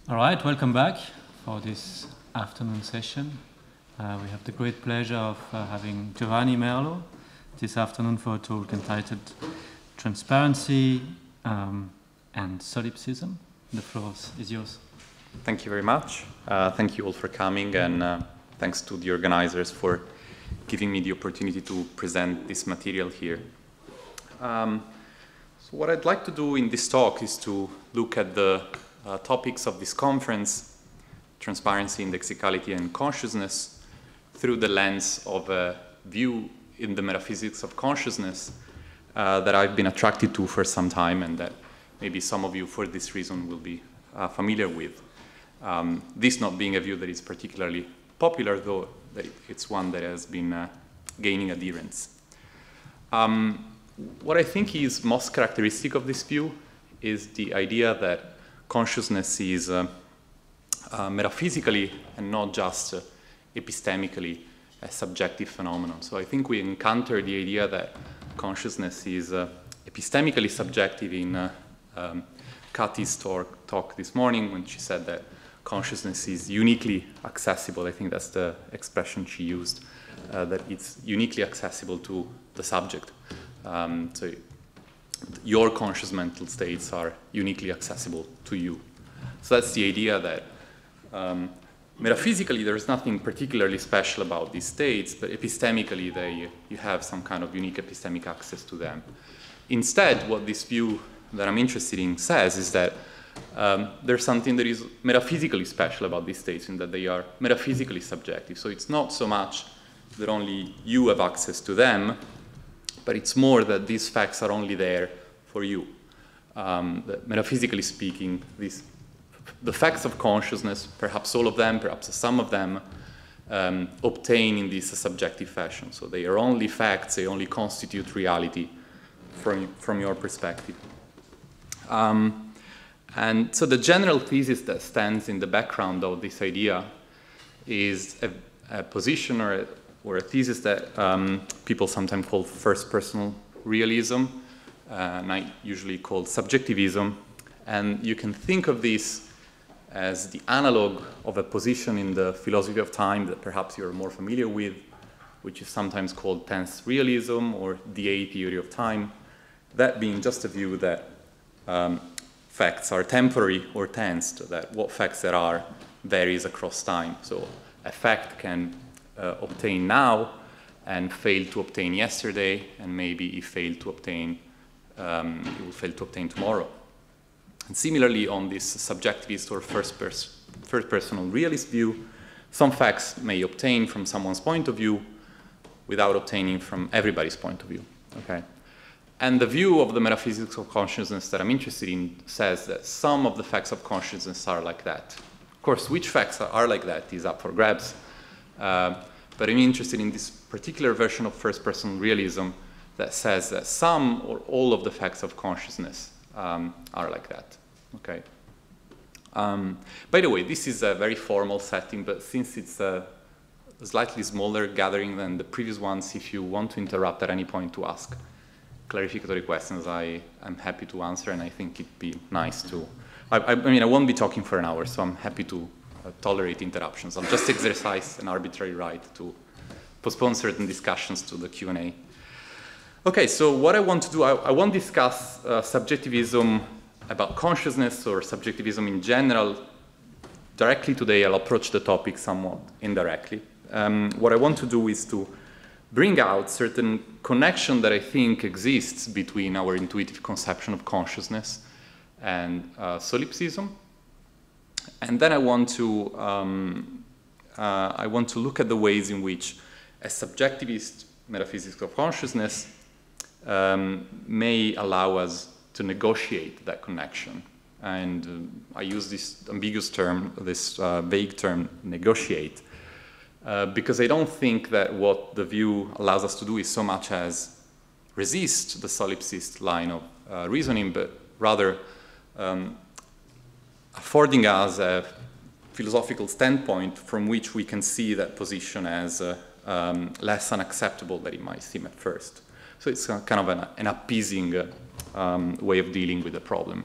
All right, welcome back for this afternoon session. We have the great pleasure of having Giovanni Merlo this afternoon for a talk entitled Transparency and Solipsism. The floor is yours. Thank you very much. Thank you all for coming, and thanks to the organizers for giving me the opportunity to present this material here. So what I'd like to do in this talk is to look at the topics of this conference, transparency, indexicality, and consciousness, through the lens of a view in the metaphysics of consciousness that I've been attracted to for some time, and that maybe some of you, for this reason, will be familiar with. This not being a view that is particularly popular, though that it's one that has been gaining adherence. What I think is most characteristic of this view is the idea that consciousness is metaphysically and not just epistemically a subjective phenomenon. So I think we encounter the idea that consciousness is epistemically subjective in Kati's talk this morning, when she said that consciousness is uniquely accessible. I think that's the expression she used, that it's uniquely accessible to the subject. So your conscious mental states are uniquely accessible to you. So that's the idea that metaphysically there's nothing particularly special about these states, but epistemically you have some kind of unique epistemic access to them. Instead, what this view that I'm interested in says is that there's something that is metaphysically special about these states, in that they are metaphysically subjective. So it's not so much that only you have access to them, but it's more that these facts are only there for you. That metaphysically speaking, the facts of consciousness, perhaps all of them, perhaps some of them, obtain in this subjective fashion. So they are only facts, they only constitute reality from your perspective. And so the general thesis that stands in the background of this idea is a position or a thesis that people sometimes call first-person realism, and I usually call subjectivism. And you can think of this as the analog of a position in the philosophy of time that perhaps you're more familiar with, which is sometimes called tense realism or the A theory of time, that being just a view that facts are temporary or tensed, that what facts there are varies across time. So a fact can obtain now and fail to obtain yesterday, and maybe it will fail to obtain tomorrow. And similarly, on this subjectivist or first-person realist view, some facts may obtain from someone's point of view without obtaining from everybody's point of view. Okay? And the view of the metaphysics of consciousness that I'm interested in says that some of the facts of consciousness are like that. Of course, which facts are like that is up for grabs. But I'm interested in this particular version of first-person realism that says that some or all of the facts of consciousness are like that. Okay. By the way, this is a very formal setting, but since it's a slightly smaller gathering than the previous ones, if you want to interrupt at any point to ask clarificatory questions, I'm happy to answer, and I think it'd be nice to. I mean, I won't be talking for an hour, so I'm happy to tolerate interruptions. I'll just exercise an arbitrary right to postpone certain discussions to the Q&A. Okay, so what I want to do, I won't discuss subjectivism about consciousness or subjectivism in general directly today. I'll approach the topic somewhat indirectly. What I want to do is to bring out certain connection that I think exists between our intuitive conception of consciousness and solipsism. And then I want to look at the ways in which a subjectivist metaphysics of consciousness may allow us to negotiate that connection. And I use this ambiguous term, this vague term, negotiate, because I don't think that what the view allows us to do is so much as resist the solipsist line of reasoning, but rather affording us a philosophical standpoint from which we can see that position as less unacceptable than it might seem at first. So it's kind of an appeasing way of dealing with the problem,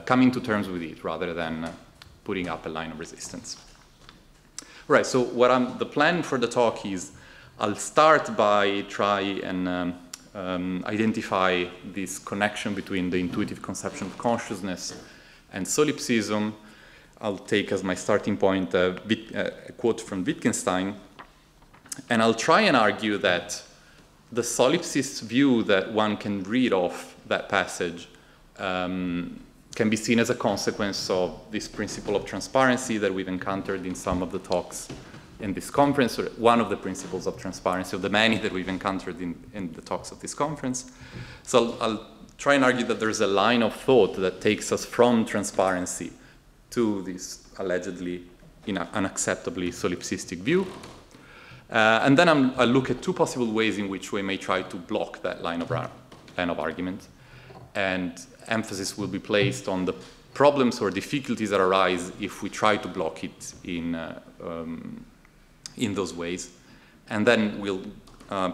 coming to terms with it rather than putting up a line of resistance. All right, so the plan for the talk is I'll start by try and identify this connection between the intuitive conception of consciousness and solipsism. I'll take as my starting point a quote from Wittgenstein, and I'll try and argue that the solipsist view that one can read off that passage can be seen as a consequence of this principle of transparency that we've encountered in some of the talks in this conference, or one of the principles of transparency of the many that we've encountered in the talks of this conference. So I'll try and argue that there's a line of thought that takes us from transparency to this allegedly unacceptably solipsistic view. And then I'll look at two possible ways in which we may try to block that line of argument. And emphasis will be placed on the problems or difficulties that arise if we try to block it in those ways. And then we'll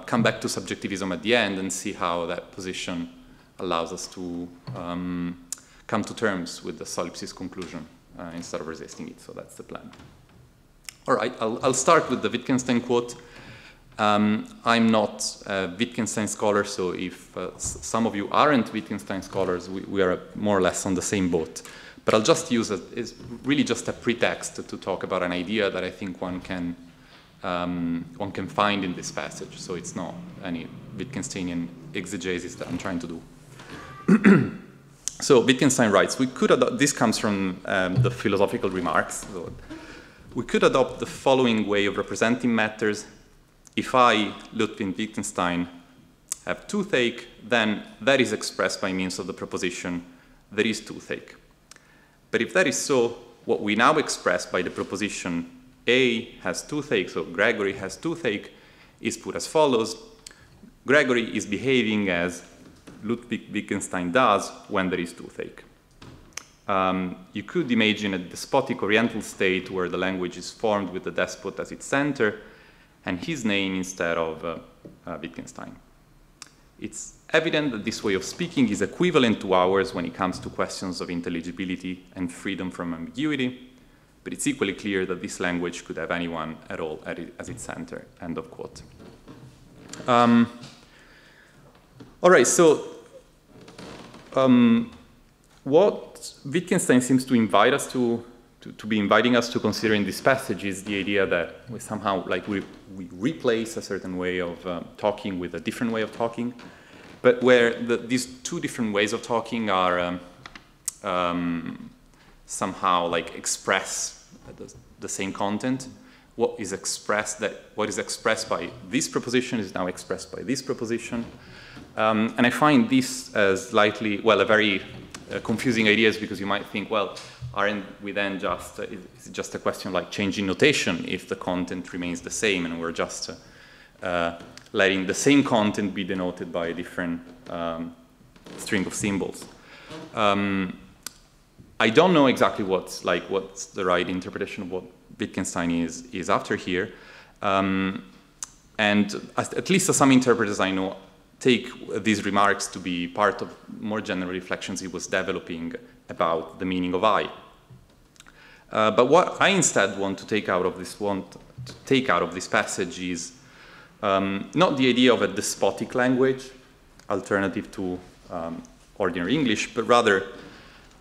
come back to subjectivism at the end and see how that position allows us to come to terms with the solipsist conclusion instead of resisting it. So that's the plan. All right, I'll start with the Wittgenstein quote. I'm not a Wittgenstein scholar, so if some of you aren't Wittgenstein scholars, we are more or less on the same boat. But I'll just use it as really just a pretext to talk about an idea that I think one can find in this passage. So it's not any Wittgensteinian exegesis that I'm trying to do. So Wittgenstein writes, this comes from the philosophical remarks. So we could adopt the following way of representing matters. If I, Ludwig Wittgenstein, have toothache, then that is expressed by means of the proposition, there is toothache. But if that is so, what we now express by the proposition A has toothache, so Gregory has toothache, is put as follows. Gregory is behaving as Ludwig Wittgenstein does when there is toothache. You could imagine a despotic Oriental state where the language is formed with the despot as its center and his name instead of Wittgenstein. It's evident that this way of speaking is equivalent to ours when it comes to questions of intelligibility and freedom from ambiguity, but it's equally clear that this language could have anyone at all as its center, end of quote. All right, so what Wittgenstein seems to invite us to be inviting us to consider in this passage is the idea that we somehow, like we replace a certain way of talking with a different way of talking, but where these two different ways of talking are somehow like express the same content. What is expressed by this proposition is now expressed by this proposition. And I find this as a very confusing ideas, because you might think, well, aren't we then is it just a question like changing notation if the content remains the same and we're just letting the same content be denoted by a different string of symbols? I don't know exactly what's the right interpretation of what Wittgenstein is after here. And at least some interpreters I know take these remarks to be part of more general reflections he was developing about the meaning of I. But what I instead want to take out of this passage is not the idea of a despotic language, alternative to ordinary English, but rather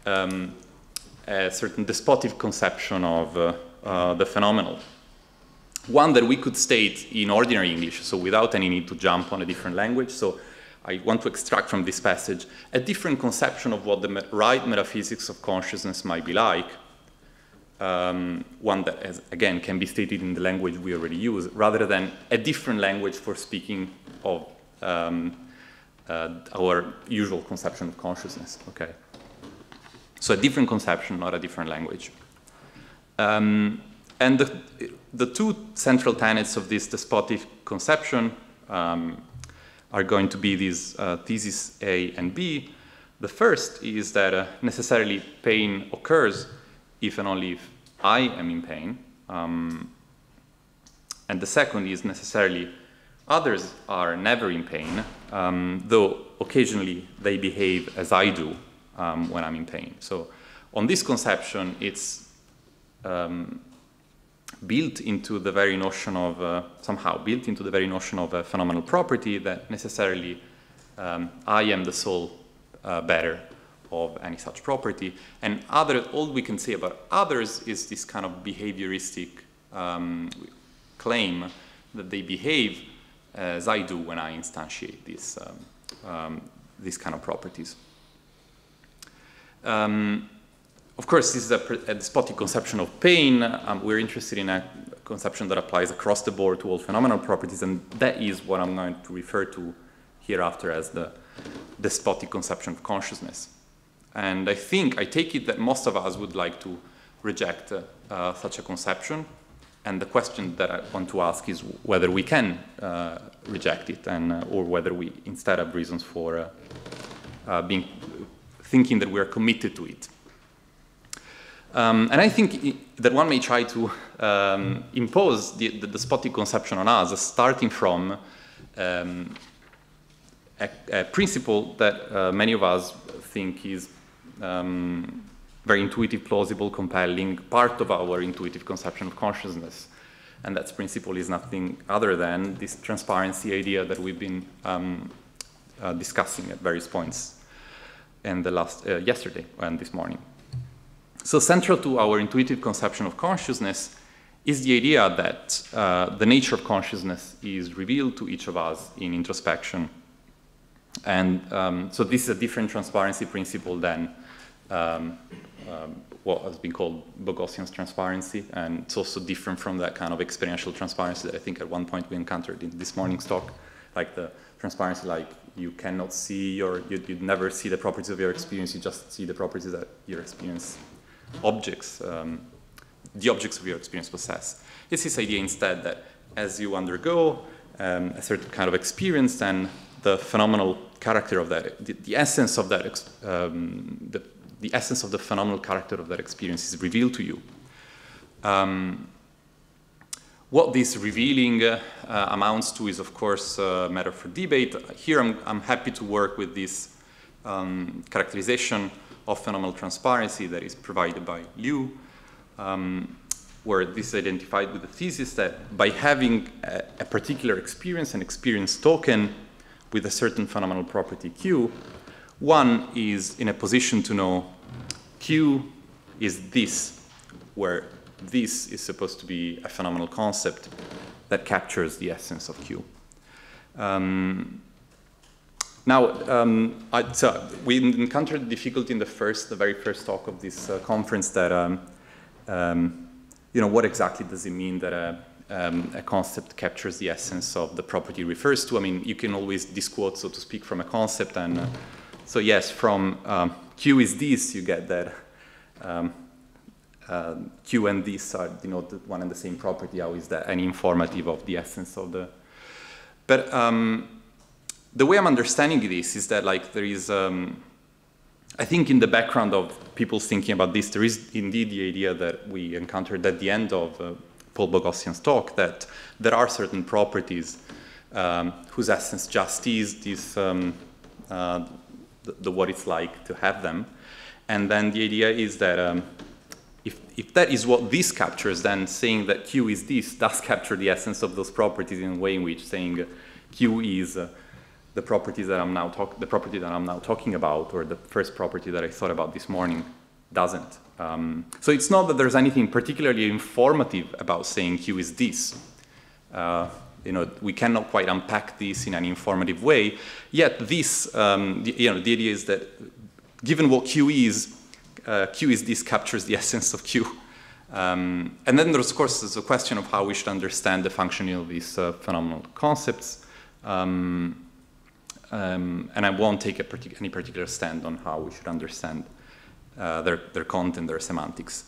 a certain despotic conception of the phenomenal. One that we could state in ordinary English, so without any need to jump on a different language. So I want to extract from this passage a different conception of what the right metaphysics of consciousness might be like. One that, again, can be stated in the language we already use, rather than a different language for speaking of our usual conception of consciousness. Okay. So a different conception, not a different language. And the two central tenets of this despotic conception are going to be these theses A and B. The first is that necessarily pain occurs if and only if I am in pain. And the second is necessarily others are never in pain, though occasionally they behave as I do when I'm in pain. So on this conception, it's built into the very notion of, somehow built into the very notion of a phenomenal property that necessarily I am the sole bearer of any such property. And all we can say about others is this kind of behavioristic claim that they behave as I do when I instantiate these kind of properties. Of course, this is a despotic conception of pain. We're interested in a conception that applies across the board to all phenomenal properties, and that is what I'm going to refer to hereafter as the despotic conception of consciousness. And I take it that most of us would like to reject such a conception, and the question that I want to ask is whether we can reject it, or whether we instead have reasons for thinking that we are committed to it. And I think that one may try to impose the despotic conception on us, starting from a principle that many of us think is very intuitive, plausible, compelling, part of our intuitive conception of consciousness. And that principle is nothing other than this transparency idea that we've been discussing at various points in the yesterday and this morning. So central to our intuitive conception of consciousness is the idea that the nature of consciousness is revealed to each of us in introspection. And so this is a different transparency principle than what has been called Boghossian's transparency, and it's also different from that kind of experiential transparency that I think at one point we encountered in this morning's talk, like the transparency like you cannot see you never see the properties of your experience, you just see the properties that your experience objects, the objects of your experience possess. It's this idea instead that as you undergo a certain kind of experience, then the phenomenal character of that, the essence of that, the essence of the phenomenal character of that experience is revealed to you. What this revealing amounts to is, of course, a matter for debate. Here I'm happy to work with this characterization of phenomenal transparency that is provided by Liu, where this is identified with the thesis that by having a particular experience, an experience token with a certain phenomenal property Q, one is in a position to know Q is this, where this is supposed to be a phenomenal concept that captures the essence of Q. We encountered difficulty in the very first talk of this conference that, what exactly does it mean that a concept captures the essence of the property it refers to? I mean, you can always disquote, so to speak, from a concept, and so yes, from Q is this, you get that Q and this are denoted one and the same property. How is that any informative of the essence of the? But the way I'm understanding this is that, like, there is, I think in the background of people thinking about this, there is indeed the idea that we encountered at the end of Paul Boghossian's talk, that there are certain properties whose essence just is this, the what it's like to have them. And then the idea is that if that is what this captures, then saying that Q is this does capture the essence of those properties in a way in which saying Q is the property that I'm now talking about, or the first property that I thought about this morning, doesn't. So it's not that there's anything particularly informative about saying Q is this. We cannot quite unpack this in an informative way. Yet this, the idea is that given what Q is this captures the essence of Q. And then there's, of course, there's a question of how we should understand the functioning of these phenomenal concepts. And I won't take any particular stand on how we should understand their content, their semantics.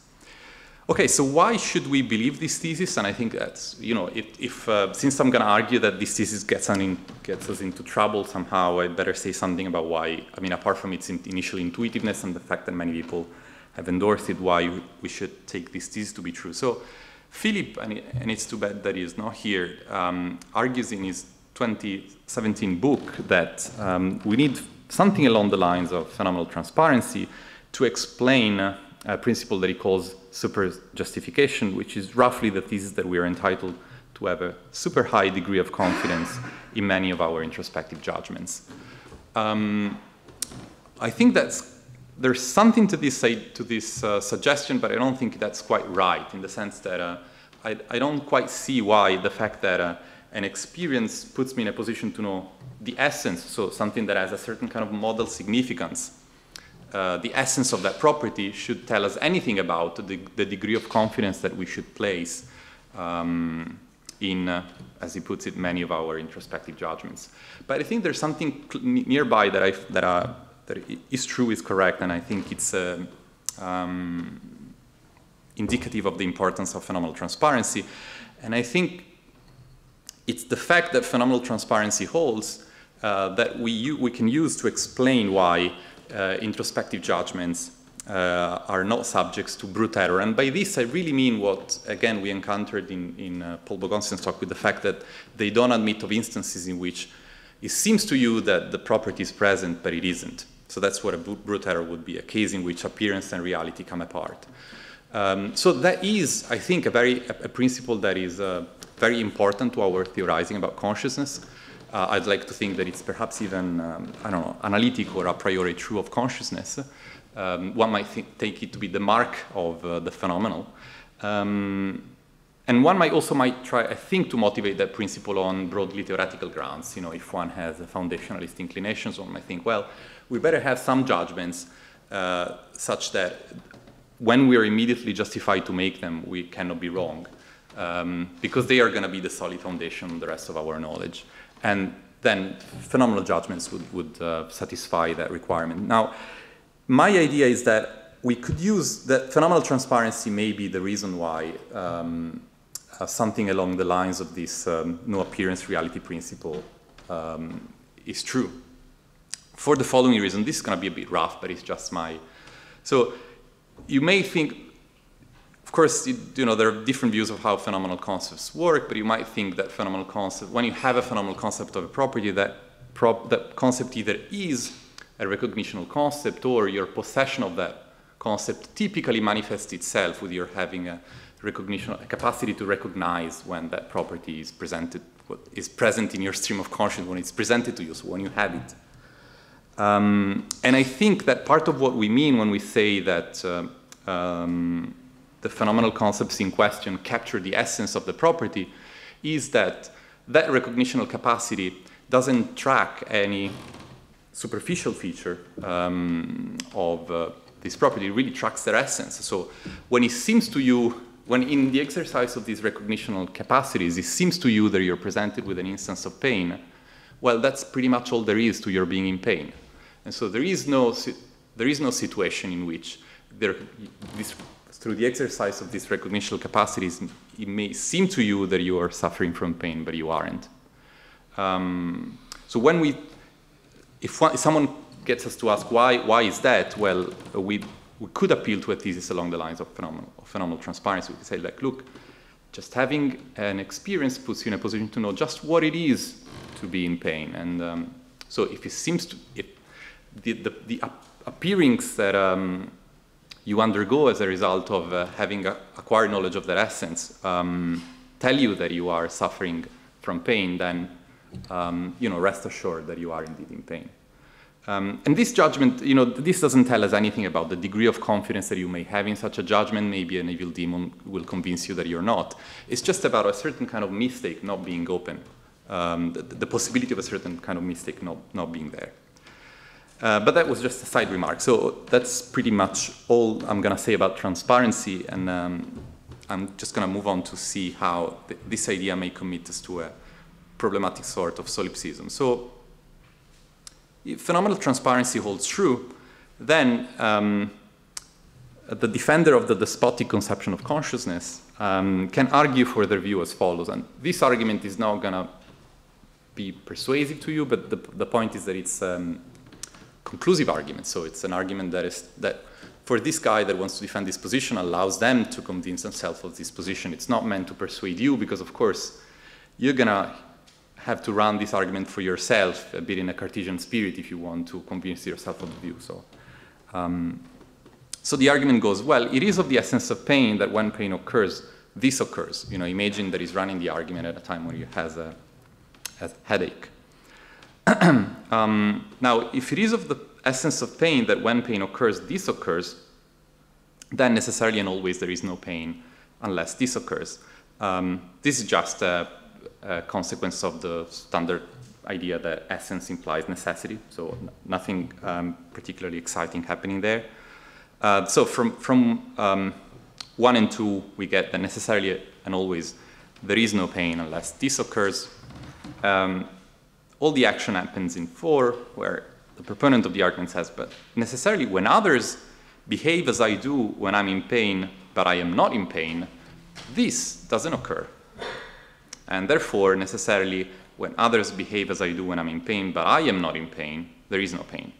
Okay, so why should we believe this thesis? And I think that's, since I'm going to argue that this thesis gets us into trouble somehow, I better say something about why, apart from its initial intuitiveness and the fact that many people have endorsed it, why we should take this thesis to be true. So Philip, and it's too bad that he is not here, argues in his 2017 book that we need something along the lines of phenomenal transparency to explain principle that he calls super justification, which is roughly the thesis that we are entitled to have a super high degree of confidence in many of our introspective judgments. I think there's something to this suggestion, but I don't think that's quite right, in the sense that I don't quite see why the fact that an experience puts me in a position to know the essence, so something that has a certain kind of model significance, the essence of that property should tell us anything about the degree of confidence that we should place in, as he puts it, many of our introspective judgments. But I think there's something nearby that is true, is correct, and I think it's indicative of the importance of phenomenal transparency. And I think it's the fact that phenomenal transparency holds that we can use to explain why introspective judgments are not subjects to brute error. And by this, I really mean what, again, we encountered in Paul Bogonsian's talk, with the fact that they don't admit of instances in which it seems to you that the property is present, but it isn't. So that's what a brute error would be, a case in which appearance and reality come apart. So that is, I think, a principle that is very important to our theorizing about consciousness. I'd like to think that it's perhaps even, I don't know, analytic or a priori true of consciousness. One might take it to be the mark of the phenomenal. And one might try, I think, to motivate that principle on broadly theoretical grounds. You know, if one has a foundationalist inclinations, one might think, well, we better have some judgments such that when we are immediately justified to make them, we cannot be wrong, because they are going to be the solid foundation of the rest of our knowledge. And then phenomenal judgments would satisfy that requirement. Now, my idea is that we could use that phenomenal transparency may be the reason why something along the lines of this no appearance reality principle is true. For the following reason, this is going to be a bit rough, but it's just my... So you may think, of course, you know, there are different views of how phenomenal concepts work, but you might think that phenomenal concept, when you have a phenomenal concept of a property, that concept either is a recognitional concept or your possession of that concept typically manifests itself with your having a capacity to recognize when that property is presented, is present in your stream of consciousness, when it's presented to you, so when you have it. And I think that part of what we mean when we say that the phenomenal concepts in question capture the essence of the property is that that recognitional capacity doesn't track any superficial feature of this property. It really tracks their essence. So when it seems to you, when in the exercise of these recognitional capacities, it seems to you that you're presented with an instance of pain, well, that's pretty much all there is to your being in pain. And so there is no situation in which through the exercise of these recognitional capacities, it may seem to you that you are suffering from pain, but you aren't. So if someone gets us to ask why is that, well, we could appeal to a thesis along the lines of phenomenal transparency. We could say, like, look, just having an experience puts you in a position to know just what it is to be in pain. And so if it seems to, if the appearings that you undergo as a result of having acquired knowledge of that essence tell you that you are suffering from pain, then you know, rest assured that you are indeed in pain. And this judgment, you know, this doesn't tell us anything about the degree of confidence that you may have in such a judgment. Maybe an evil demon will convince you that you're not. It's just about a certain kind of mistake not being open, the possibility of a certain kind of mistake not being there. But that was just a side remark. So that's pretty much all I'm going to say about transparency. And I'm just going to move on to see how this idea may commit us to a problematic sort of solipsism. So if phenomenal transparency holds true, then the defender of the despotic conception of consciousness can argue for their view as follows. And this argument is not going to be persuasive to you, but the point is that it's conclusive argument. So it's an argument that for this guy that wants to defend this position allows them to convince themselves of this position. It's not meant to persuade you, because of course you're gonna have to run this argument for yourself a bit in a Cartesian spirit if you want to convince yourself of the view. So So the argument goes, well, it is of the essence of pain that when pain occurs, this occurs. You know, imagine that he's running the argument at a time when he has a headache. Now, if it is of the essence of pain that when pain occurs, this occurs, then necessarily and always there is no pain unless this occurs. This is just a consequence of the standard idea that essence implies necessity, so nothing particularly exciting happening there. So from 1 and 2, we get that necessarily and always there is no pain unless this occurs. All the action happens in 4, where the proponent of the argument says, but necessarily when others behave as I do when I'm in pain, but I am not in pain, this doesn't occur. And therefore, necessarily, when others behave as I do when I'm in pain, but I am not in pain, there is no pain.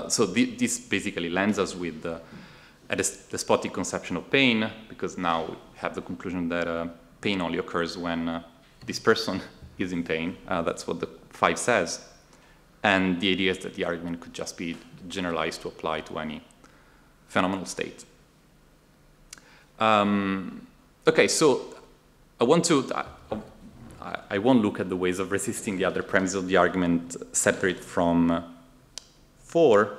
So this basically lands us with a despotic conception of pain, because now we have the conclusion that pain only occurs when this person is in pain. That's what the 5 says. And the idea is that the argument could just be generalized to apply to any phenomenal state. Okay, so I won't look at the ways of resisting the other premises of the argument separate from 4.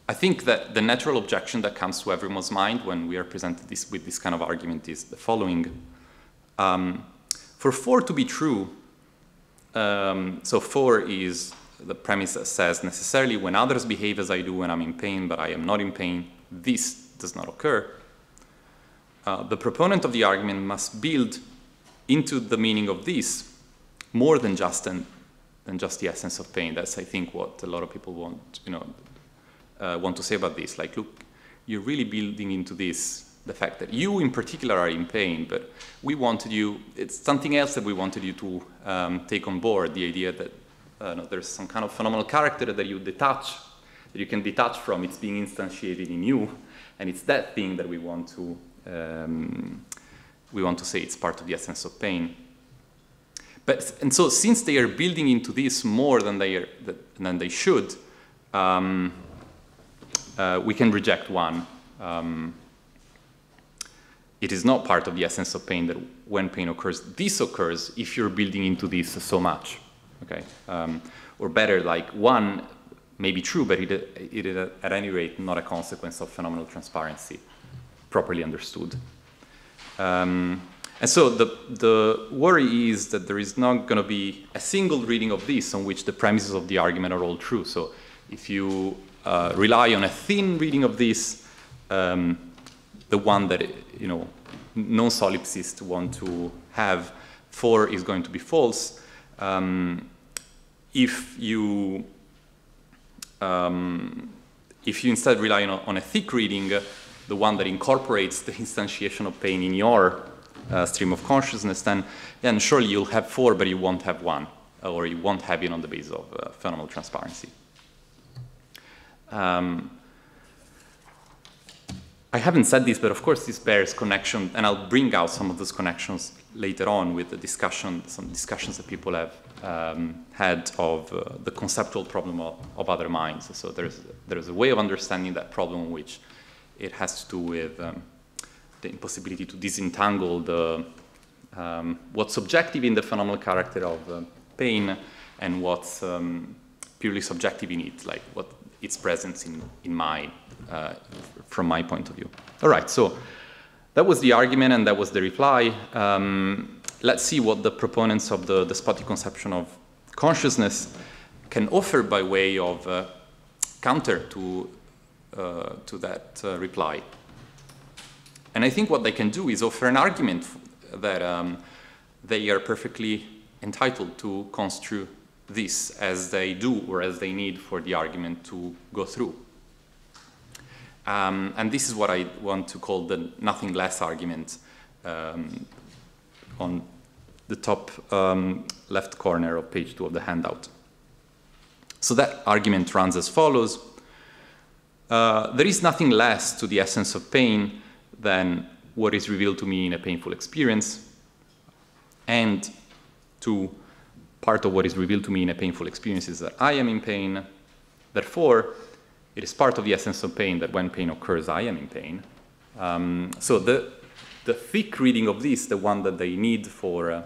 I think that the natural objection that comes to everyone's mind when we are presented with this kind of argument is the following. For 4 to be true, so 4 is the premise that says necessarily when others behave as I do when I'm in pain, but I am not in pain, this does not occur. The proponent of the argument must build into the meaning of this more than just the essence of pain. That's, I think, what a lot of people want to say about this. Like, look, you're really building into this the fact that you in particular are in pain, but we wanted you, it's something else that we wanted you to take on board, the idea that there's some kind of phenomenal character that you can detach from, it's being instantiated in you, and it's that thing that we want to say it's part of the essence of pain. And so since they are building into this more than they should, we can reject 1. It is not part of the essence of pain that when pain occurs, this occurs if you're building into this so much. Okay? Or better, like 1 may be true, but it is at any rate not a consequence of phenomenal transparency, properly understood. And so the worry is that there is not going to be a single reading of this on which the premises of the argument are all true. So if you rely on a thin reading of this, the one that non-solipsists want to have, 4 is going to be false. If you instead rely on a thick reading, the one that incorporates the instantiation of pain in your stream of consciousness, then surely you'll have 4, but you won't have 1, or you won't have it on the basis of phenomenal transparency. I haven't said this, but of course this bears connection, and I'll bring out some of those connections later on with the some discussions that people have had of the conceptual problem of other minds. So there's a way of understanding that problem which it has to do with the impossibility to disentangle what's subjective in the phenomenal character of pain and what's purely subjective in it, like what its presence in mind. From my point of view. All right, so that was the argument and that was the reply. Let's see what the proponents of the despotic conception of consciousness can offer by way of counter to that reply. And I think what they can do is offer an argument that they are perfectly entitled to construe this as they do or as they need for the argument to go through. And this is what I want to call the nothing less argument on the top left corner of page 2 of the handout. So that argument runs as follows. There is nothing less to the essence of pain than what is revealed to me in a painful experience, and to part of what is revealed to me in a painful experience is that I am in pain, Therefore, it is part of the essence of pain that when pain occurs, I am in pain. So the thick reading of this, the one that they need for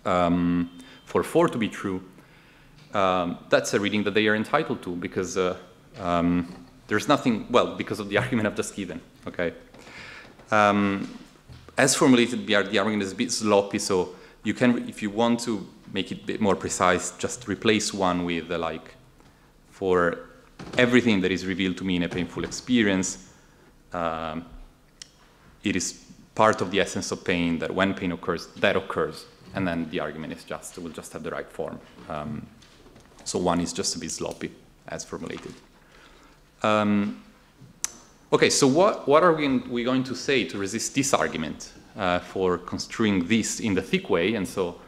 4 to be true, that's a reading that they are entitled to because there's nothing, well, because of the argument I've just given, okay? As formulated, the argument is a bit sloppy, so you can, if you want to make it a bit more precise, just replace one with like, for everything that is revealed to me in a painful experience, it is part of the essence of pain that when pain occurs, that occurs. And then the argument is just, will just have the right form. So one is just a bit sloppy, as formulated. Okay, so what are we going to say to resist this argument for construing this in the thick way, and so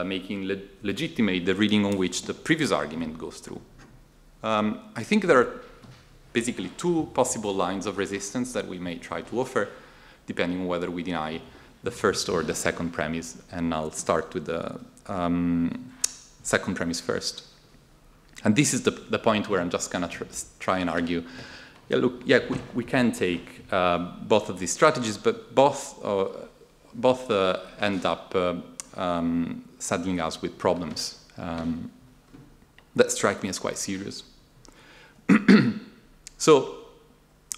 making legitimate the reading on which the previous argument goes through? I think there are basically 2 possible lines of resistance that we may try to offer, depending on whether we deny the first or the second premise, and I'll start with the second premise first. And this is the point where I'm just going to try and argue, yeah, look, yeah, we can take both of these strategies, but both end up saddling us with problems that strike me as quite serious. So,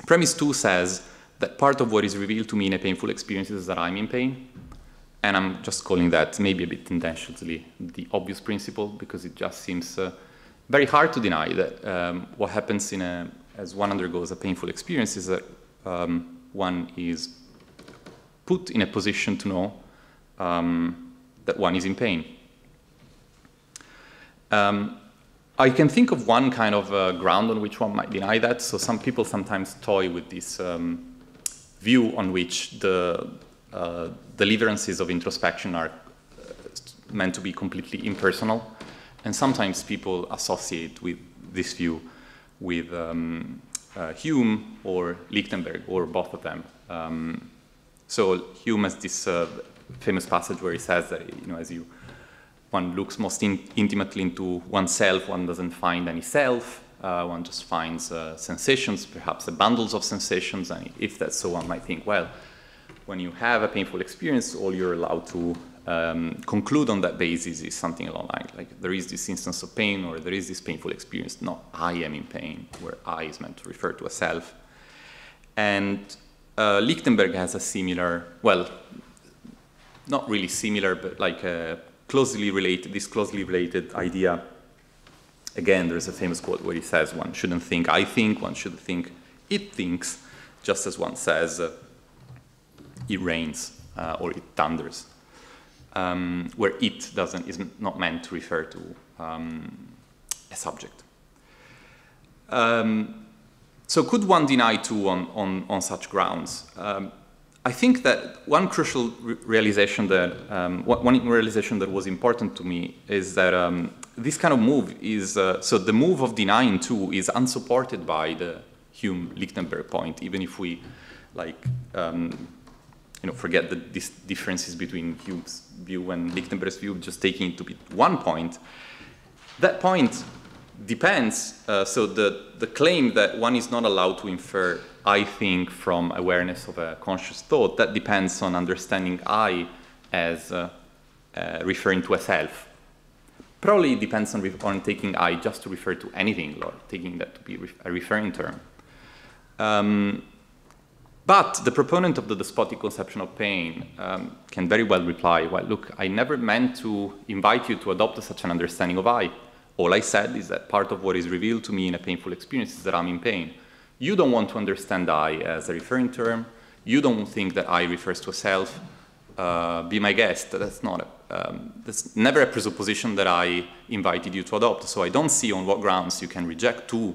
premise 2 says that part of what is revealed to me in a painful experience is that I'm in pain, and I'm just calling that maybe a bit intentionally the obvious principle, because it just seems very hard to deny that what happens as one undergoes a painful experience is that one is put in a position to know that one is in pain. I can think of one kind of ground on which one might deny that. So some people sometimes toy with this view on which the deliverances of introspection are meant to be completely impersonal. And sometimes people associate with this view with Hume or Lichtenberg, or both of them. So Hume has this famous passage where he says that, you know, as one looks most intimately into oneself, one doesn't find any self, one just finds sensations, perhaps the bundles of sensations, and if that's so, one might think, well, when you have a painful experience, all you're allowed to conclude on that basis is something along like there is this instance of pain, or there is this painful experience, not I am in pain, where I is meant to refer to a self. And Lichtenberg has a similar, well, not really similar, but like a closely related idea. Again, there's a famous quote where he says one shouldn't think I think, one should think it thinks, just as one says it rains or it thunders, where it is not meant to refer to a subject. So could one deny too on such grounds? I think that one crucial realization that was important to me is that this kind of move is, so the move of denying too is unsupported by the Hume-Lichtenberg point, even if we like, forget the differences between Hume's view and Lichtenberg's view, just taking it to be one point. That point depends, so the claim that one is not allowed to infer I think from awareness of a conscious thought, that depends on understanding I as referring to a self. Probably it depends on taking I just to refer to anything, or taking that to be a referring term. But the proponent of the despotic conception of pain can very well reply, well, look, I never meant to invite you to adopt such an understanding of I. All I said is that part of what is revealed to me in a painful experience is that I'm in pain. You don't want to understand I as a referring term. You don't think that I refers to a self. Be my guest. That's never a presupposition that I invited you to adopt. So I don't see on what grounds you can reject two,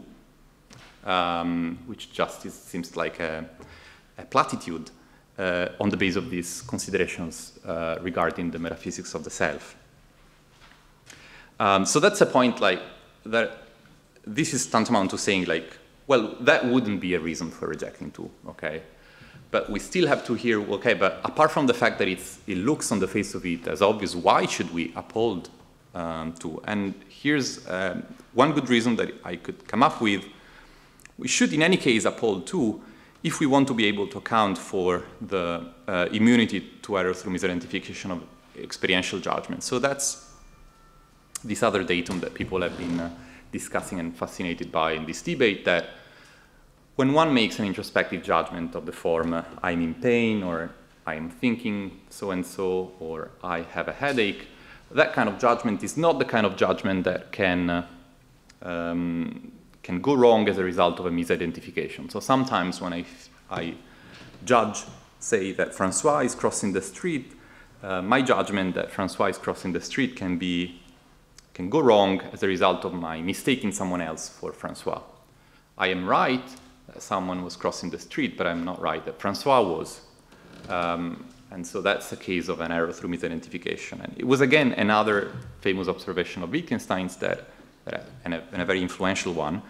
which just seems like a platitude on the basis of these considerations regarding the metaphysics of the self. So that's a point like that. This is tantamount to saying like, well, that wouldn't be a reason for rejecting two, okay? But we still have to hear, okay, but apart from the fact that it looks on the face of it as obvious, why should we uphold to. And here's one good reason that I could come up with. We should, in any case, uphold 2 if we want to be able to account for the immunity to error through misidentification of experiential judgment. So that's this other datum that people have been discussing and fascinated by in this debate, that when one makes an introspective judgment of the form, I'm in pain, or I'm thinking so-and-so, or I have a headache, that kind of judgment is not the kind of judgment that can go wrong as a result of a misidentification. So sometimes when I judge, say, that François is crossing the street, my judgment that François is crossing the street can go wrong as a result of my mistaking someone else for François. I am right that someone was crossing the street, but I'm not right that François was. And so that's a case of an error through misidentification. And it was, again, another famous observation of Wittgenstein's and a very influential one,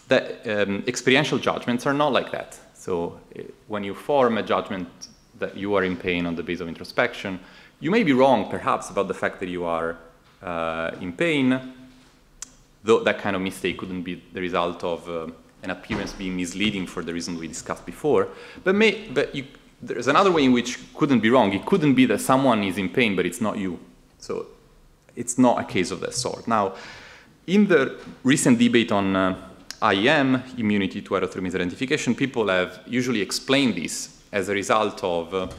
that experiential judgments are not like that. So when you form a judgment that you are in pain on the basis of introspection, you may be wrong, perhaps, about the fact that you are in pain, though that kind of mistake couldn't be the result of an appearance being misleading for the reason we discussed before. But there's another way in which it couldn't be wrong. It couldn't be that someone is in pain, but it's not you. So it's not a case of that sort. Now, in the recent debate on IEM, immunity to error through misidentification, people have usually explained this as a result of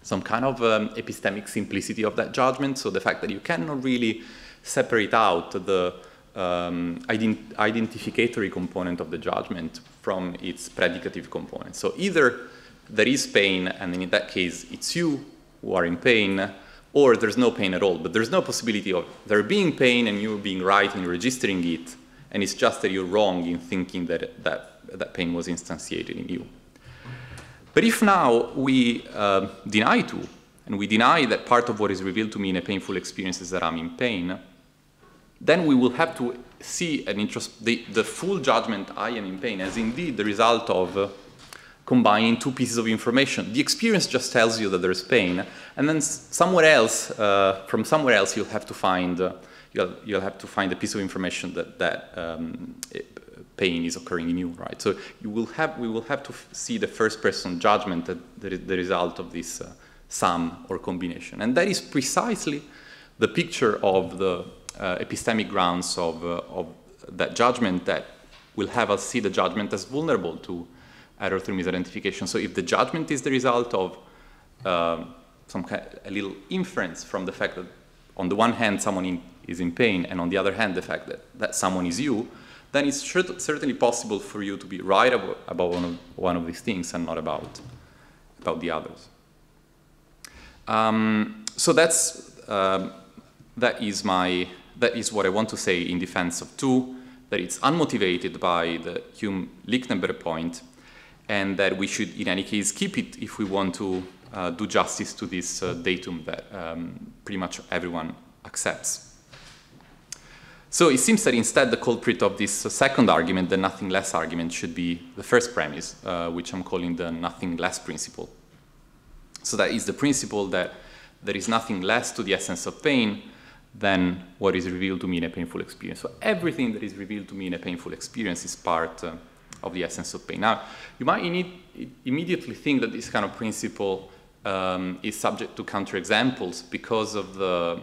some kind of epistemic simplicity of that judgment. So the fact that you cannot really separate out the identificatory component of the judgment from its predicative component. So either there is pain, and in that case, it's you who are in pain, or there's no pain at all. But there's no possibility of there being pain and you being right in registering it, and it's just that you're wrong in thinking that pain was instantiated in you. But if now we deny 2, and we deny that part of what is revealed to me in a painful experience is that I'm in pain, then we will have to see the full judgment I am in pain as indeed the result of combining 2 pieces of information. The experience just tells you that there's pain, and then somewhere else, from somewhere else, you'll have to find a piece of information that pain is occurring in you, right? So we will have to see the first-person judgment that the result of this sum or combination, and that is precisely the picture of the epistemic grounds of that judgment that will have us see the judgment as vulnerable to error through misidentification. So if the judgment is the result of a little inference from the fact that on the one hand someone is in pain, and on the other hand the fact that someone is you, then it's certainly possible for you to be right about one of these things and not about the others. So that is what I want to say in defense of 2, that it's unmotivated by the Hume-Lichtenberg point, and that we should, in any case, keep it if we want to do justice to this datum that pretty much everyone accepts. So it seems that instead the culprit of this second argument, the nothing less argument, should be the first premise, which I'm calling the nothing less principle. So that is the principle that there is nothing less to the essence of pain than what is revealed to me in a painful experience. So everything that is revealed to me in a painful experience is part of the essence of pain. Now, you might immediately think that this kind of principle is subject to counterexamples because of the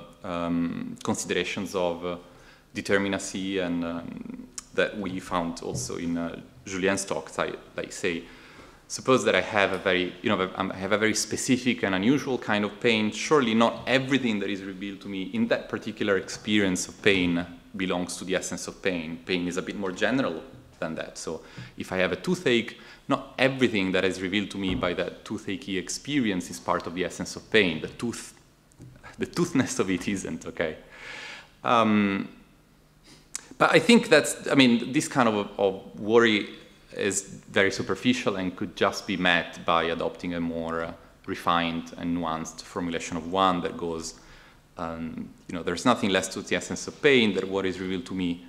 considerations of determinacy and that we found also in Julien's talks. Like say, suppose that I have a very specific and unusual kind of pain. Surely not everything that is revealed to me in that particular experience of pain belongs to the essence of pain. Pain is a bit more general than that. So if I have a toothache, not everything that is revealed to me by that toothache experience is part of the essence of pain. The toothness of it isn't, okay? But I think this kind of worry is very superficial and could just be met by adopting a more refined and nuanced formulation of 1 that goes, there's nothing less to the essence of pain than what is revealed to me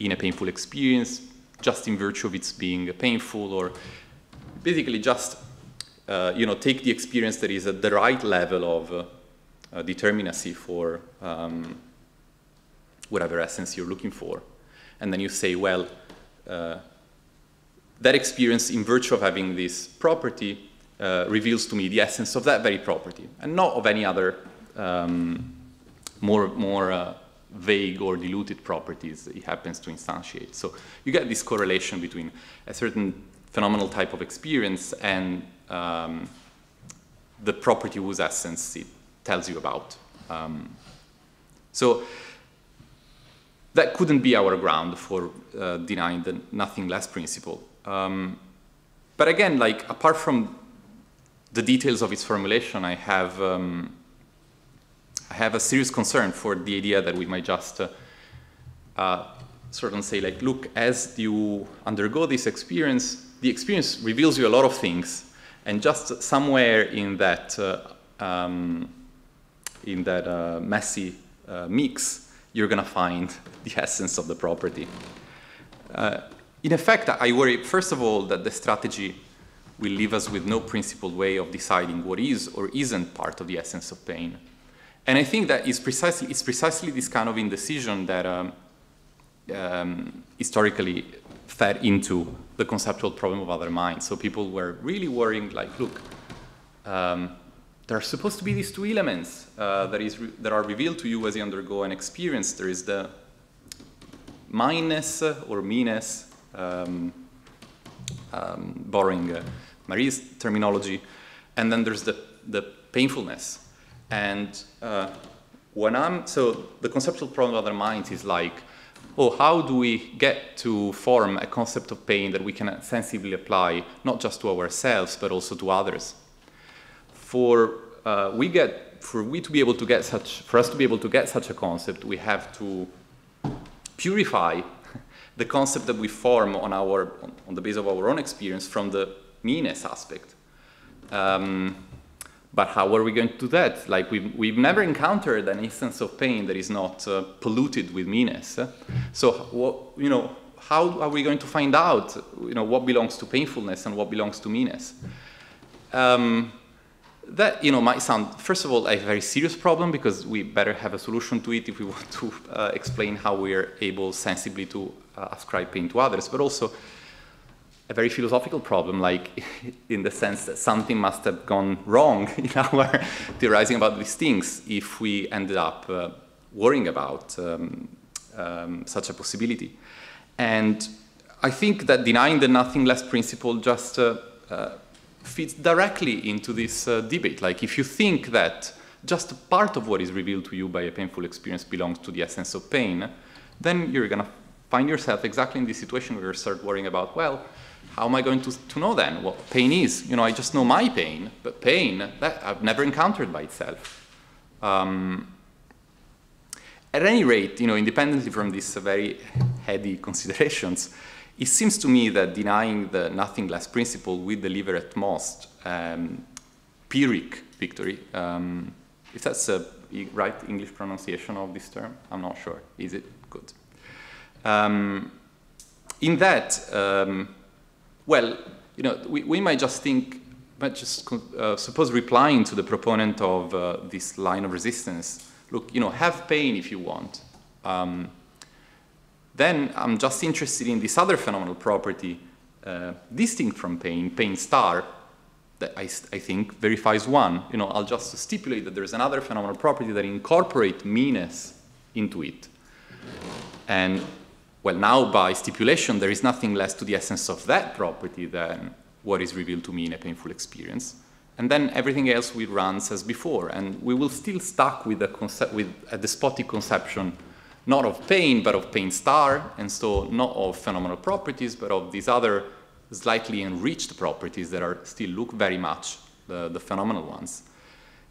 in a painful experience, just in virtue of its being painful, or basically just, take the experience that is at the right level determinacy for whatever essence you're looking for. And then you say, well, that experience, in virtue of having this property, reveals to me the essence of that very property, and not of any other more vague or diluted properties that it happens to instantiate. So you get this correlation between a certain phenomenal type of experience and the property whose essence it tells you about. So that couldn't be our ground for denying the nothing less principle. But again, like, apart from the details of its formulation, I have a serious concern for the idea that we might just sort of say, like, look, as you undergo this experience, the experience reveals you a lot of things, and just somewhere in that messy mix, you're going to find the essence of the property. In effect, I worry, first of all, that the strategy will leave us with no principled way of deciding what is or isn't part of the essence of pain. And I think that it's precisely this kind of indecision that historically fed into the conceptual problem of other minds. So people were really worrying, like, look, there are supposed to be these two elements that are revealed to you as you undergo an experience. There is the mineness or meanness, borrowing Marie's terminology, and then there's the painfulness. And so the conceptual problem of other minds is like, oh, how do we get to form a concept of pain that we can sensibly apply not just to ourselves but also to others? For us to be able to get such a concept, we have to purify the concept that we form on the basis of our own experience from the meanness aspect. But how are we going to do that? Like, we've never encountered an instance of pain that is not polluted with meanness. So, how are we going to find out, what belongs to painfulness and what belongs to meanness? That, might sound, first of all, a very serious problem, because we better have a solution to it if we want to explain how we are able sensibly to ascribe pain to others, but also a very philosophical problem, like, in the sense that something must have gone wrong in our theorizing about these things if we ended up worrying about such a possibility. And I think that denying the nothing less principle just fits directly into this debate. Like, if you think that just a part of what is revealed to you by a painful experience belongs to the essence of pain, then you're going to find yourself exactly in this situation where you start worrying about, well, how am I going to know then what pain is? I just know my pain, but pain that I've never encountered by itself. At any rate, independently from these very heady considerations, it seems to me that denying the nothing less principle will deliver at most Pyrrhic victory. If that's a right English pronunciation of this term, I'm not sure. Is it? Good. In that, well, we might just suppose replying to the proponent of this line of resistance, look, have pain if you want. Then I'm just interested in this other phenomenal property, distinct from pain star, that I think verifies one. I'll just stipulate that there's another phenomenal property that incorporates meanness into it. And, well, now by stipulation, there is nothing less to the essence of that property than what is revealed to me in a painful experience. And then everything else will run as before. And we will still stuck with a despotic conception, not of pain, but of pain star, and so not of phenomenal properties, but of these other slightly enriched properties that still look very much the phenomenal ones.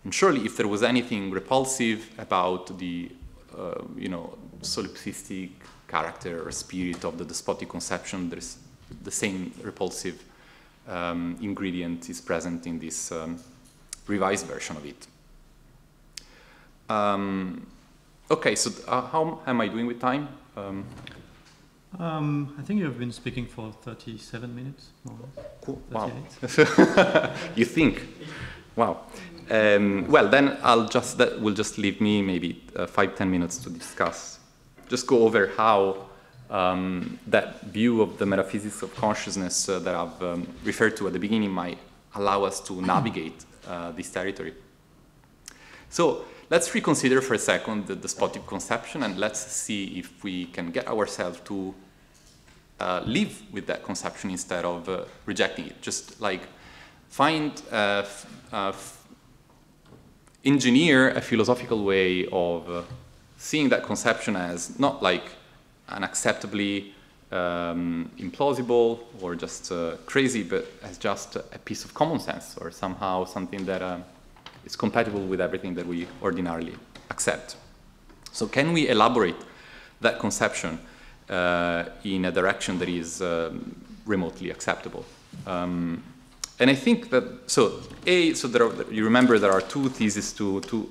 And surely, if there was anything repulsive about the, solipsistic character or spirit of the despotic conception, there's the same repulsive ingredient is present in this revised version of it. Okay, so how am I doing with time? I think you've been speaking for 37 minutes, more or less. Cool. Wow. You think? Wow. Well, then that will just leave me maybe 5-10 minutes to discuss, just go over how that view of the metaphysics of consciousness that I've referred to at the beginning might allow us to navigate this territory. So let's reconsider for a second the despotic conception, and let's see if we can get ourselves to live with that conception instead of rejecting it. Just like engineer a philosophical way of seeing that conception as not like unacceptably implausible or just crazy, but as just a piece of common sense or somehow something that is compatible with everything that we ordinarily accept. So can we elaborate that conception in a direction that is remotely acceptable? And I think that, you remember there are two theses, two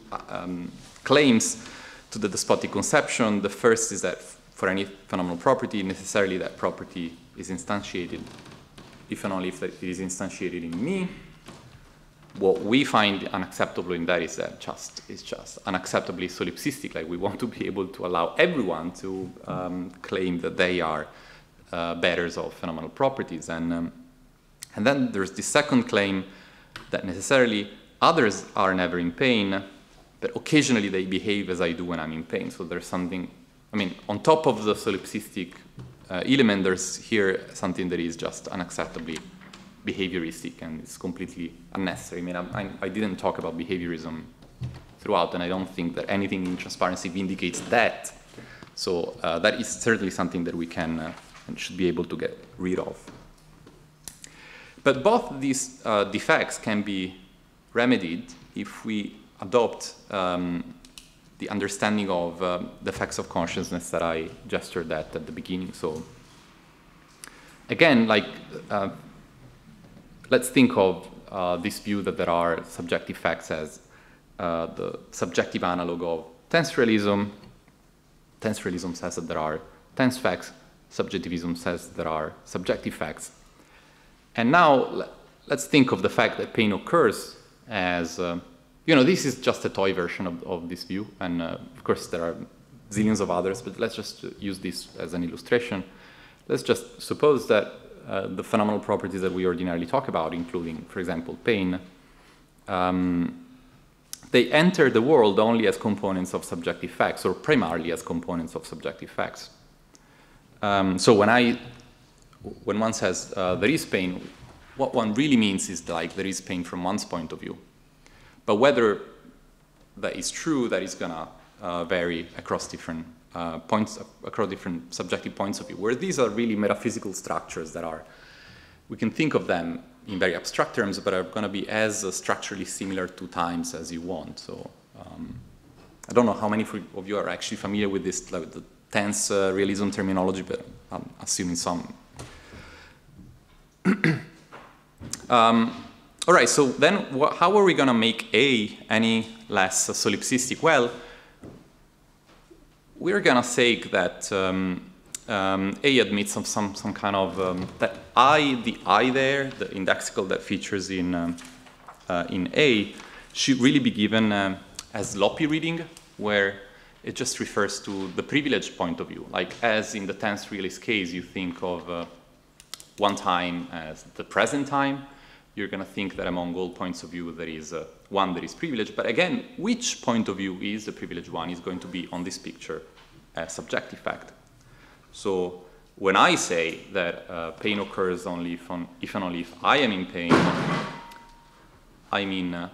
claims to the despotic conception. The first is that for any phenomenal property, necessarily that property is instantiated, if and only if it is instantiated in me. What we find unacceptable in that is that it's just unacceptably solipsistic. Like we want to be able to allow everyone to claim that they are bearers of phenomenal properties. And then there's the second claim that necessarily others are never in pain, but occasionally they behave as I do when I'm in pain. So there's something, I mean, on top of the solipsistic element, there's here something that is just unacceptably behavioristic, and it's completely unnecessary. I mean, I didn't talk about behaviorism throughout, and I don't think that anything in transparency vindicates that. So that is certainly something that we can and should be able to get rid of. But both these defects can be remedied if we adopt the understanding of the effects of consciousness that I gestured at the beginning. So again, like, let's think of this view that there are subjective facts as the subjective analog of tense realism. Tense realism says that there are tense facts. Subjectivism says there are subjective facts. And now let's think of the fact that pain occurs as, this is just a toy version of this view. And of course, there are zillions of others, but let's just use this as an illustration. Let's just suppose that the phenomenal properties that we ordinarily talk about, including, for example, pain, they enter the world only as components of subjective facts, or primarily as components of subjective facts. So when one says there is pain, what one really means is like there is pain from one's point of view. But whether that is true, that is going to vary across different across different subjective points of view, where these are really metaphysical structures that are, we can think of them in very abstract terms, but are going to be as structurally similar to times as you want. So I don't know how many of you are actually familiar with this, like the tense realism terminology, but I'm assuming some. All right, so then how are we going to make A any less solipsistic? Well, we're going to say that A admits of some kind of, that the I there, the indexical that features in A, should really be given as loppy reading, where it just refers to the privileged point of view. Like as in the tense realist case, you think of one time as the present time. You're going to think that among all points of view there is one that is privileged. But again, which point of view is the privileged one is going to be on this picture a subjective fact. So when I say that pain occurs only if and only if I am in pain, I mean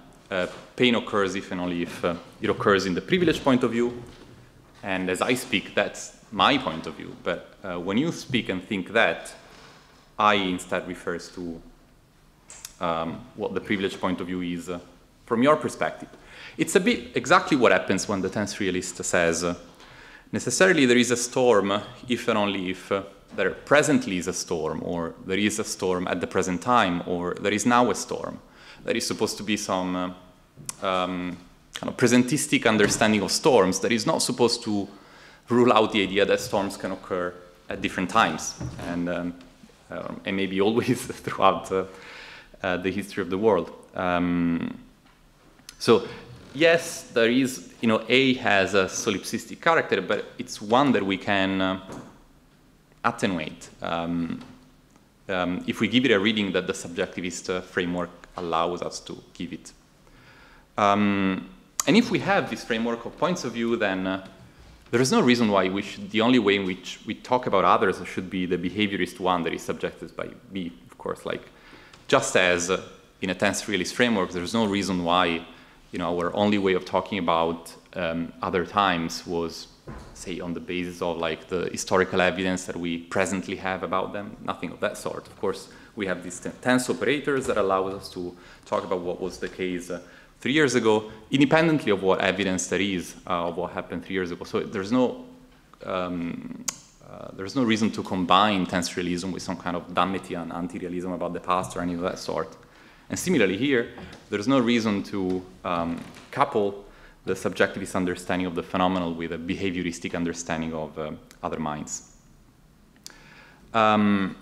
pain occurs if and only if it occurs in the privileged point of view. And as I speak, that's my point of view. But when you speak and think that, I instead refers to what the privileged point of view is from your perspective. It's a bit exactly what happens when the tense realist says, necessarily there is a storm if and only if there presently is a storm, or there is a storm at the present time, or there is now a storm. There is supposed to be some kind of presentistic understanding of storms that is not supposed to rule out the idea that storms can occur at different times, and maybe always throughout the history of the world. So yes, there is, A has a solipsistic character, but it's one that we can attenuate if we give it a reading that the subjectivist framework allows us to give it. And if we have this framework of points of view, then there is no reason why the only way in which we talk about others should be the behaviorist one that is subjected by B, of course. Like, just as in a tense realist framework, there's no reason why our only way of talking about other times was, say, on the basis of like the historical evidence that we presently have about them. Nothing of that sort. Of course, we have these tense operators that allow us to talk about what was the case 3 years ago, independently of what evidence there is of what happened 3 years ago. So there's no reason to combine tense realism with some kind of Dummetian anti-realism about the past or any of that sort. And similarly here, there's no reason to couple the subjectivist understanding of the phenomenal with a behavioristic understanding of other minds. And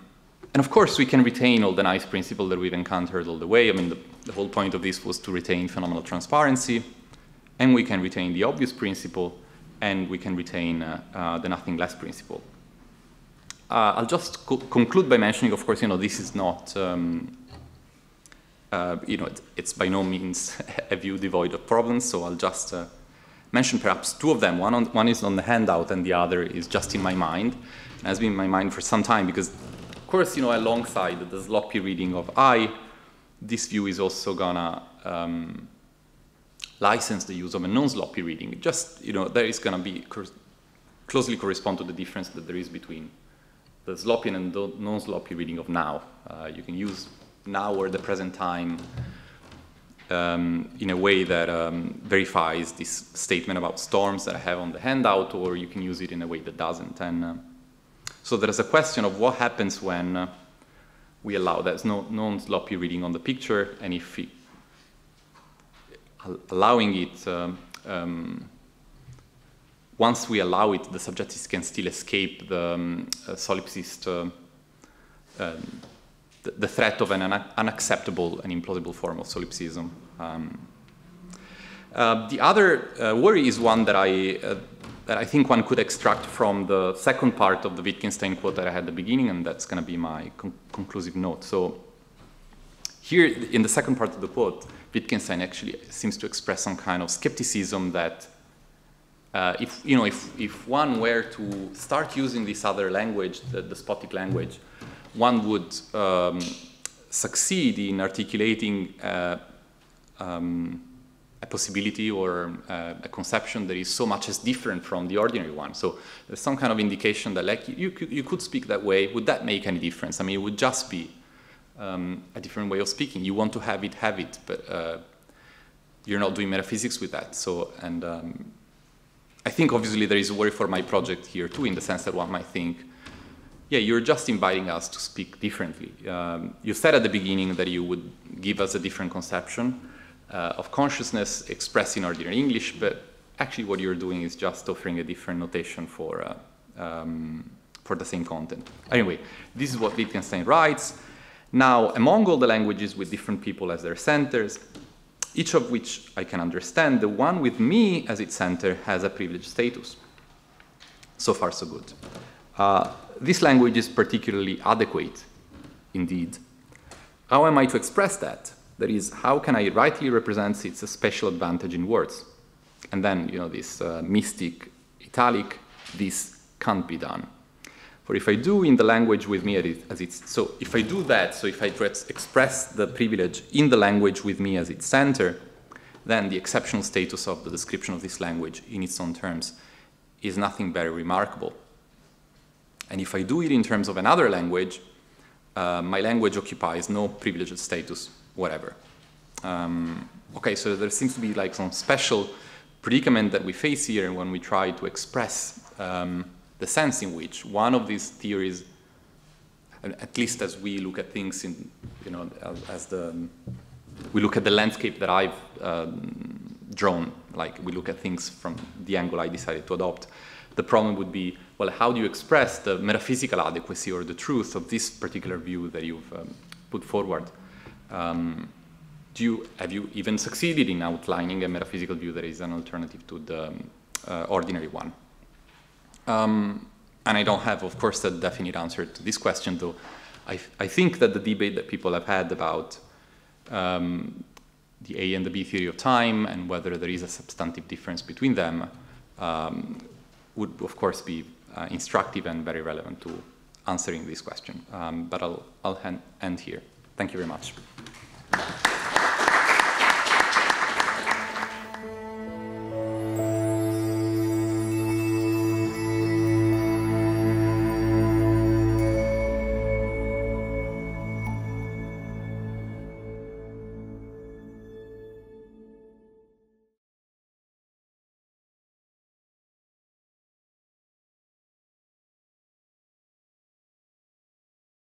of course, we can retain all the nice principles that we've encountered all the way. I mean, the whole point of this was to retain phenomenal transparency, and we can retain the obvious principle, and we can retain the nothing less principle. I'll just conclude by mentioning, of course, this is not, it's by no means a view devoid of problems, so I'll just mention perhaps two of them. One is on the handout, and the other is just in my mind. It has been in my mind for some time, because, of course, alongside the sloppy reading of I, this view is also gonna license the use of a non-sloppy reading. Just, there is gonna be closely correspond to the difference that there is between the sloppy and non-sloppy reading of now. You can use now or the present time in a way that verifies this statement about storms that I have on the handout, or you can use it in a way that doesn't. And so there is a question of what happens when we allow there's no non-sloppy reading on the picture, and if allowing it, once we allow it, the subjectivist can still escape the solipsist, the threat of an unacceptable and implausible form of solipsism. The other worry is one that I think one could extract from the second part of the Wittgenstein quote that I had at the beginning, and that's going to be my conclusive note. So here, in the second part of the quote, Wittgenstein actually seems to express some kind of skepticism that if one were to start using this other language, the despotic language, one would succeed in articulating a possibility or a conception that is so much as different from the ordinary one. So there's some kind of indication that, like, you could speak that way. Would that make any difference? I mean, it would just be a different way of speaking. You want to have it, but you're not doing metaphysics with that. So, and I think obviously there is a worry for my project here too, in the sense that one might think, yeah, you're just inviting us to speak differently. You said at the beginning that you would give us a different conception of consciousness expressed in ordinary English, but actually what you're doing is just offering a different notation for the same content. Anyway, this is what Wittgenstein writes. Now, among all the languages with different people as their centers, each of which I can understand, the one with me as its center has a privileged status. So far, so good. This language is particularly adequate, indeed. How am I to express that? That is, how can I rightly represent its special advantage in words? And then, this mystic italic, this can't be done. For if I do in the language with me as its, so if I do that, so if I express the privilege in the language with me as its center, then the exceptional status of the description of this language in its own terms is nothing very remarkable. And if I do it in terms of another language, my language occupies no privileged status whatever. Okay, so there seems to be like some special predicament that we face here when we try to express the sense in which one of these theories, at least as we look at things in, we look at the landscape that I've drawn, like we look at things from the angle I decided to adopt. The problem would be, well, how do you express the metaphysical adequacy or the truth of this particular view that you've put forward? have you even succeeded in outlining a metaphysical view that is an alternative to the ordinary one? And I don't have, of course, a definite answer to this question, though I think that the debate that people have had about the A and the B theory of time and whether there is a substantive difference between them would, of course, be instructive and very relevant to answering this question. But I'll end here. Thank you very much.